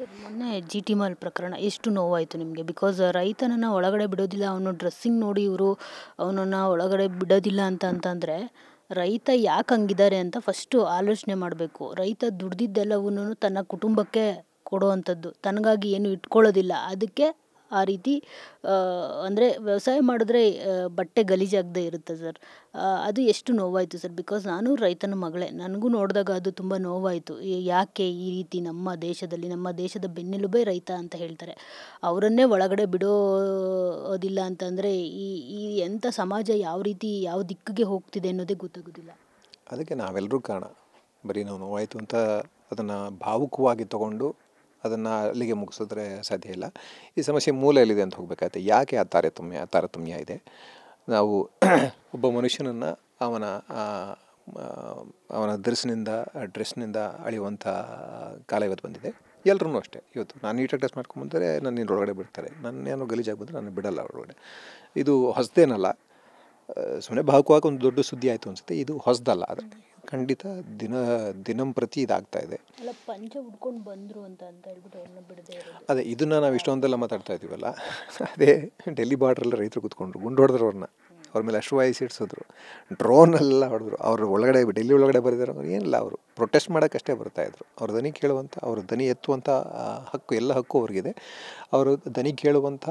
Sir ಮೊನ್ನೆ G T mall ಪ್ರಕರಣ ಎಷ್ಟು ನೋವಾಯಿತು ನಿಮಗೆ? ಬಿಕಾಸ್ ರೈತನನ್ನು ಒಳಗಡೆ ಬಿಡೋದಿಲ್ಲ, ಅವನು ಡ್ರೆಸ್ಸಿಂಗ್ ನೋಡಿ ಇವರು ಅವನನ್ನು ಒಳಗಡೆ ಬಿಡೋದಿಲ್ಲ ಅಂತಂದರೆ ರೈತ ಯಾಕೆ ಹಂಗಿದ್ದಾರೆ ಅಂತ ಫಸ್ಟು ಆಲೋಚನೆ ಮಾಡಬೇಕು. ರೈತ ದುಡ್ದಿದ್ದೆಲ್ಲವನ್ನೂ ತನ್ನ ಕುಟುಂಬಕ್ಕೆ ಕೊಡುವಂಥದ್ದು, ತನಗಾಗಿ ಏನು ಇಟ್ಕೊಳ್ಳೋದಿಲ್ಲ. ಅದಕ್ಕೆ ಆ ರೀತಿ ಅಂದರೆ ವ್ಯವಸಾಯ ಮಾಡಿದ್ರೆ ಬಟ್ಟೆ ಗಲೀಜಾಗದೇ ಇರುತ್ತೆ ಸರ್. ಅದು ಎಷ್ಟು ನೋವಾಯಿತು ಸರ್. ಬಿಕಾಸ್ ನಾನು ರೈತನ ಮಗಳೇ, ನನಗೂ ನೋಡಿದಾಗ ಅದು ತುಂಬ ನೋವಾಯಿತು. ಯಾಕೆ ಈ ರೀತಿ ನಮ್ಮ ದೇಶದಲ್ಲಿ, ನಮ್ಮ ದೇಶದ ಬೆನ್ನೆಲುಬೇ ರೈತ ಅಂತ ಹೇಳ್ತಾರೆ, ಅವರನ್ನೇ ಒಳಗಡೆ ಬಿಡೋದಿಲ್ಲ ಅಂತಂದರೆ ಈ ಈ ಎಂಥ ಸಮಾಜ ಯಾವ ರೀತಿ ಯಾವ ದಿಕ್ಕಿಗೆ ಹೋಗ್ತಿದೆ ಅನ್ನೋದೇ ಗೊತ್ತಾಗೋದಿಲ್ಲ. ಅದಕ್ಕೆ ನಾವೆಲ್ಲರೂ ಕಾರಣ. ಬರೀ ನಾವು ನೋವಾಯಿತು ಅಂತ ಅದನ್ನು ಭಾವುಕವಾಗಿ ತಗೊಂಡು ಅದನ್ನು ಅಲ್ಲಿಗೆ ಮುಗಿಸಿದ್ರೆ ಸಾಧ್ಯ ಇಲ್ಲ. ಈ ಸಮಸ್ಯೆ ಮೂಲ ಎಲ್ಲಿದೆ ಅಂತ ಹೋಗಬೇಕಾಗುತ್ತೆ. ಯಾಕೆ ಆ ತಾರತಮ್ಯ ಇದೆ? ನಾವು ಒಬ್ಬ ಮನುಷ್ಯನನ್ನು ಅವನ ಡ್ರೆಸ್ನಿಂದ ಅಳೆಯುವಂಥ ಕಾಲ ಇವತ್ತು ಬಂದಿದೆ. ಎಲ್ಲರೂ ಅಷ್ಟೇ. ಇವತ್ತು ನಾನು ನೀಟಾಗಿ ಡ್ರೆಸ್ ಮಾಡ್ಕೊಂಬಂದರೆ ನನ್ನ ಒಳಗಡೆ ಬಿಡ್ತಾರೆ, ನಾನೇನೋ ಗಲೀಜಾಗಿ ಬಂದರೆ ನಾನು ಬಿಡಲ್ಲ ಒಳಗಡೆ. ಇದು ಹೊಸದೇನಲ್ಲ, ಸುಮ್ಮನೆ ಭಾವುಕವಾಗಿ ಒಂದು ದೊಡ್ಡ ಸುದ್ದಿ ಆಯಿತು ಅನಿಸುತ್ತೆ. ಇದು ಹೊಸದಲ್ಲ, ಆದರೆ ಖಂಡಿತ ದಿನಂಪ್ರತಿ ಇದಾಗ್ತಾ ಇದೆ. ಪಂಚೆ ಉಡ್ಕೊಂಡು ಬಂದರು ಅಂತ ಹೇಳ್ಬಿಟ್ಟು ಅವ್ರನ್ನ ಬಿಡದೆ ಅದೇ ಇದನ್ನು ನಾವು ಇಷ್ಟೊಂದೆಲ್ಲ ಮಾತಾಡ್ತಾ ಇದ್ದೀವಲ್ಲ, ಅದೇ ಡೆಲ್ಲಿ ಬಾರ್ಡ್ರಲ್ಲಿ ರೈತರು ಕೂತ್ಕೊಂಡ್ರು, ಗುಂಡು ಹೊಡೆದ್ರು ಅವ್ರ ಮೇಲೆ ಅಶ್ರುವಾಯು ಸಿಡಿಸಿದ್ರು, ಡ್ರೋನೆಲ್ಲ ಹೊಡೆದ್ರು. ಅವರು ಒಳಗಡೆ ಡೆಲ್ಲಿ ಒಳಗಡೆ ಬರೆದಿರೋ ಏನಿಲ್ಲ, ಅವರು ಪ್ರೊಟೆಸ್ಟ್ ಮಾಡೋಕ್ಕಷ್ಟೇ ಬರ್ತಾಯಿದ್ರು. ಅವ್ರ ದನಿ ಕೇಳುವಂಥ, ಅವ್ರ ದನಿ ಎತ್ತುವಂಥ ಹಕ್ಕು, ಎಲ್ಲ ಹಕ್ಕು ಅವ್ರಿಗಿದೆ. ಅವರು ದನಿ ಕೇಳುವಂಥ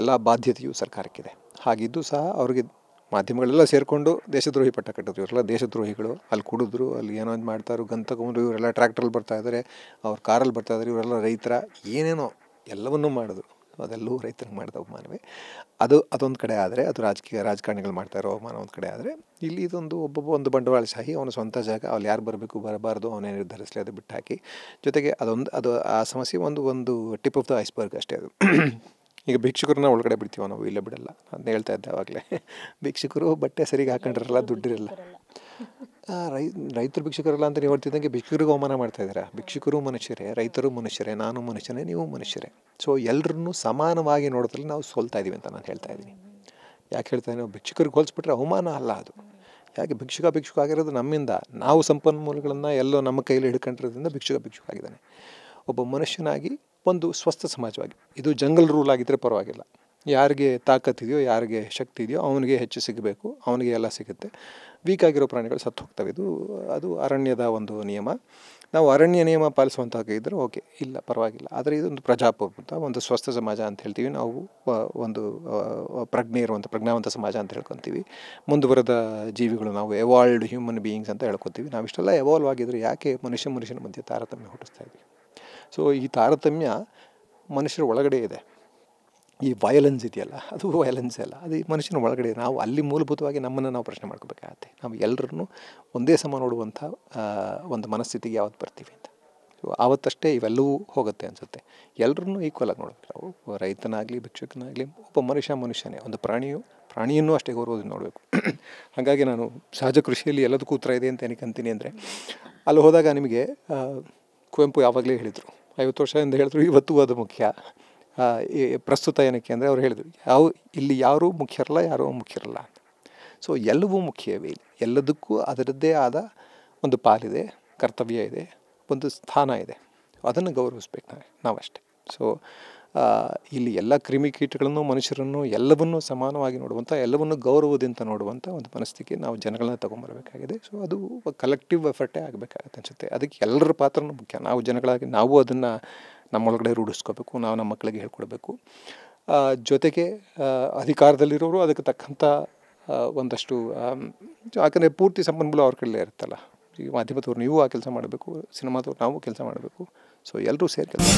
ಎಲ್ಲ ಬಾಧ್ಯತೆಯು ಸರ್ಕಾರಕ್ಕಿದೆ. ಹಾಗಿದ್ದು ಸಹ ಅವ್ರಿಗೆ ಮಾಧ್ಯಮಗಳೆಲ್ಲ ಸೇರಿಕೊಂಡು ದೇಶದ್ರೋಹಿ ಪಟ್ಟ ಕಟ್ಟಿದ್ರು. ಇವರೆಲ್ಲ ದೇಶದ್ರೋಹಿಗಳು, ಅಲ್ಲಿ ಕುಡಿದ್ರು, ಅಲ್ಲಿ ಏನೋ ಮಾಡ್ತಾರೋ ಗನ್ ತಗೊಂಡ್ರು, ಇವರೆಲ್ಲ ಟ್ರ್ಯಾಕ್ಟ್ರಲ್ಲಿ ಬರ್ತಾಯಿದ್ದಾರೆ, ಅವ್ರ ಕಾರಲ್ಲಿ ಬರ್ತಾಯಿದ್ದಾರೆ, ಇವರೆಲ್ಲ ರೈತರ ಏನೇನೋ ಎಲ್ಲವನ್ನೂ ಮಾಡಿದ್ರು. ಅದೆಲ್ಲವೂ ರೈತರಿಗೆ ಮಾಡಿದ ಅವಮಾನವೇ. ಅದೊಂದು ಕಡೆ ಆದರೆ, ಅದು ರಾಜಕಾರಣಿಗಳು ಮಾಡ್ತಾ ಇರೋ ಅವಮಾನ ಒಂದು ಕಡೆ ಆದರೆ, ಇಲ್ಲಿ ಒಂದು ಬಂಡವಾಳಶಾಹಿ, ಅವನ ಸ್ವಂತ ಜಾಗ, ಅಲ್ಲಿ ಯಾರು ಬರಬೇಕು ಬರಬಾರ್ದು ಅವನೇ ನಿರ್ಧರಿಸಲಿ, ಅದು ಬಿಟ್ಟು ಹಾಕಿ. ಜೊತೆಗೆ ಅದು ಆ ಸಮಸ್ಯೆ ಒಂದು ಟಿಪ್ ಆಫ್ ದ ಐಸ್ಬರ್ಗ್ ಅಷ್ಟೇ ಅದು. ಈಗ ಭಿಕ್ಷುಕರನ್ನ ಒಳಗಡೆ ಬಿಡ್ತೀವ ನಾವು, ಇಲ್ಲ ಬಿಡಲ್ಲ. ಅದನ್ನ ಹೇಳ್ತಾ ಇದ್ದೆ ಆವಾಗಲೇ. ಭಿಕ್ಷುಕರು ಬಟ್ಟೆ ಸರಿಗೆ ಹಾಕೊಂಡಿರಲ್ಲ, ದುಡ್ಡಿರಲ್ಲ. ರೈತರು ಭಿಕ್ಷುಕರಲ್ಲ ಅಂತ ನೀವು ಹೇಳ್ತಿದ್ದಂಗೆ ಭಿಕ್ಷುಕರಿಗೂ ಅವಮಾನ ಮಾಡ್ತಾಯಿದ್ದೀರಾ. ಭಿಕ್ಷುಕರು ಮನುಷ್ಯರೇ, ರೈತರು ಮನುಷ್ಯರೇ, ನಾನು ಮನುಷ್ಯನೇ, ನೀವು ಮನುಷ್ಯರೇ. ಸೊ ಎಲ್ಲರನ್ನೂ ಸಮಾನವಾಗಿ ನೋಡೋದ್ರಲ್ಲಿ ನಾವು ಸೋಲ್ತಾ ಇದ್ದೀವಿ ಅಂತ ನಾನು ಹೇಳ್ತಾ ಇದ್ದೀನಿ. ಯಾಕೆ ಹೇಳ್ತಾ ಇದ್ದೀನಿ? ಭಿಕ್ಷುಕರಿಗೆ ಹೋಲಿಸ್ಬಿಟ್ರೆ ಅವಮಾನ ಅಲ್ಲ ಅದು. ಯಾಕೆ ಭಿಕ್ಷುಕ ಆಗಿರೋದು ನಮ್ಮಿಂದ, ನಾವು ಸಂಪನ್ಮೂಲಗಳನ್ನು ಎಲ್ಲೋ ನಮ್ಮ ಕೈಯಲ್ಲಿ ಹಿಡ್ಕೊಂಡಿರೋದ್ರಿಂದ ಭಿಕ್ಷುಕ ಆಗಿದ್ದಾನೆ. ಒಬ್ಬ ಮನುಷ್ಯನಾಗಿ ಒಂದು ಸ್ವಸ್ಥ ಸಮಾಜವಾಗಿ, ಇದು ಜಂಗಲ್ ರೂಲ್ ಆಗಿದ್ದರೆ ಪರವಾಗಿಲ್ಲ. ಯಾರಿಗೆ ತಾಕತ್ತಿದೆಯೋ, ಯಾರಿಗೆ ಶಕ್ತಿ ಇದೆಯೋ ಅವನಿಗೆ ಹೆಚ್ಚು ಸಿಗಬೇಕು, ಅವನಿಗೆ ಎಲ್ಲ ಸಿಗುತ್ತೆ. ವೀಕ್ ಆಗಿರೋ ಪ್ರಾಣಿಗಳು ಸತ್ತು ಹೋಗ್ತವೆ. ಅದು ಅರಣ್ಯದ ಒಂದು ನಿಯಮ. ನಾವು ಅರಣ್ಯ ನಿಯಮ ಪಾಲಿಸುವಂತಾಗಿದ್ದರೆ ಓಕೆ, ಇಲ್ಲ ಪರವಾಗಿಲ್ಲ. ಆದರೆ ಇದೊಂದು ಪ್ರಜಾಪ್ರಭುತ್ವ, ಒಂದು ಸ್ವಸ್ಥ ಸಮಾಜ ಅಂತ ಹೇಳ್ತೀವಿ ನಾವು. ಒಂದು ಪ್ರಜ್ಞೆ ಇರುವಂಥ ಪ್ರಜ್ಞಾವಂತ ಸಮಾಜ ಅಂತ ಹೇಳ್ಕೊತೀವಿ. ಮುಂದುವರೆದ ಜೀವಿಗಳು ನಾವು, ಎವಾಲ್ವ್ಡ್ ಹ್ಯೂಮನ್ ಬೀಯಿಂಗ್ಸ್ ಅಂತ ಹೇಳ್ಕೊತೀವಿ. ನಾವು ಇಷ್ಟೆಲ್ಲ ಎವಾಲ್ವ್ ಆಗಿದ್ರೆ ಯಾಕೆ ಮನುಷ್ಯನ ಮಧ್ಯೆ ತಾರತಮ್ಯ ಹುಟ್ಟಿಸ್ತಾ ಇದ್ವಿ? ಸೊ ಈ ತಾರತಮ್ಯ ಮನುಷ್ಯರ ಒಳಗಡೆ ಇದೆ. ಈ ವಯಲೆನ್ಸ್ ಇದೆಯಲ್ಲ, ಅದು ವಯಲೆನ್ಸ್ ಅಲ್ಲ, ಅದು ಮನುಷ್ಯನ ಒಳಗಡೆ. ನಾವು ಅಲ್ಲಿ ಮೂಲಭೂತವಾಗಿ ನಮ್ಮನ್ನು ನಾವು ಪ್ರಶ್ನೆ ಮಾಡ್ಕೋಬೇಕಾಗತ್ತೆ. ನಾವು ಎಲ್ಲರನ್ನೂ ಒಂದೇ ಸಮ ನೋಡುವಂಥ ಒಂದು ಮನಸ್ಥಿತಿಗೆ ಯಾವತ್ತು ಬರ್ತೀವಿ ಅಂತ. ಸೊ ಆವತ್ತಷ್ಟೇ ಇವೆಲ್ಲವೂ ಹೋಗುತ್ತೆ ಅನಿಸುತ್ತೆ. ಎಲ್ಲರನ್ನೂ ಈಕ್ವಲಾಗಿ ನೋಡಬೇಕು ನಾವು. ರೈತನಾಗಲಿ, ಭಿಕ್ಷುಕನಾಗಲಿ, ಒಬ್ಬ ಮನುಷ್ಯನೇ. ಒಂದು ಪ್ರಾಣಿಯನ್ನು ಅಷ್ಟೇ ಗೌರವದಿಂದ ನೋಡಬೇಕು. ಹಾಗಾಗಿ ನಾನು ಸಹಜ ಕೃಷಿಯಲ್ಲಿ ಎಲ್ಲದಕ್ಕೂ ಉತ್ತರ ಇದೆ ಅಂತ ಏನಕ್ಕೆ ಅಂತೀನಿ ಅಂದರೆ, ಅಲ್ಲಿ ಹೋದಾಗ ನಿಮಗೆ ಕುವೆಂಪು ಯಾವಾಗಲೇ ಹೇಳಿದರು, 50 ವರ್ಷದಿಂದ ಹೇಳಿದ್ರು, ಇವತ್ತು ಅದು ಮುಖ್ಯ. ಪ್ರಸ್ತುತ ಏನಕ್ಕೆ ಅಂದರೆ ಅವ್ರು ಹೇಳಿದರು, ಇಲ್ಲಿ ಯಾರೂ ಮುಖ್ಯರಲ್ಲ ಅಂತ. ಸೊ ಎಲ್ಲವೂ ಮುಖ್ಯವೇ ಇಲ್ಲಿ. ಎಲ್ಲದಕ್ಕೂ ಅದರದ್ದೇ ಆದ ಒಂದು ಪಾಲಿದೆ, ಕರ್ತವ್ಯ ಇದೆ, ಒಂದು ಸ್ಥಾನ ಇದೆ. ಅದನ್ನು ಗೌರವಿಸ್ಬೇಕು ನಾವಷ್ಟೇ. ಸೊ ಇಲ್ಲಿ ಎಲ್ಲ ಕ್ರಿಮಿಕೀಟಗಳನ್ನು, ಮನುಷ್ಯರನ್ನು, ಎಲ್ಲವನ್ನೂ ಸಮಾನವಾಗಿ ನೋಡುವಂಥ, ಎಲ್ಲವನ್ನೂ ಗೌರವದಿಂದ ನೋಡುವಂಥ ಒಂದು ಮನಸ್ಥಿತಿಗೆ ನಾವು ಜನಗಳನ್ನ ತೊಗೊಂಬರಬೇಕಾಗಿದೆ. ಸೊ ಅದು ಕಲೆಕ್ಟಿವ್ ಎಫರ್ಟೇ ಆಗಬೇಕಾಗತ್ತೆ ಅನಿಸುತ್ತೆ. ಅದಕ್ಕೆ ಎಲ್ಲರ ಪಾತ್ರನೂ ಮುಖ್ಯ. ನಾವು ಜನಗಳಾಗಿ ನಾವು ಅದನ್ನು ನಮ್ಮೊಳಗಡೆ ರೂಢಿಸ್ಕೋಬೇಕು, ನಾವು ನಮ್ಮ ಮಕ್ಕಳಿಗೆ ಹೇಳ್ಕೊಡ್ಬೇಕು. ಜೊತೆಗೆ ಅಧಿಕಾರದಲ್ಲಿರೋರು ಅದಕ್ಕೆ ತಕ್ಕಂಥ ಒಂದಷ್ಟು, ಯಾಕಂದರೆ ಪೂರ್ತಿ ಸಂಪನ್ಮೂಲ ಅವ್ರ ಕಡೆಯಲ್ಲೇ ಇರುತ್ತಲ್ಲ. ಈ ಮಾಧ್ಯಮದವ್ರು ನೀವು ಆ ಕೆಲಸ ಮಾಡಬೇಕು, ಸಿನಿಮಾದವ್ರು ನಾವು ಕೆಲಸ ಮಾಡಬೇಕು. ಸೊ ಎಲ್ಲರೂ ಸೇರಿ ಕೆಲಸ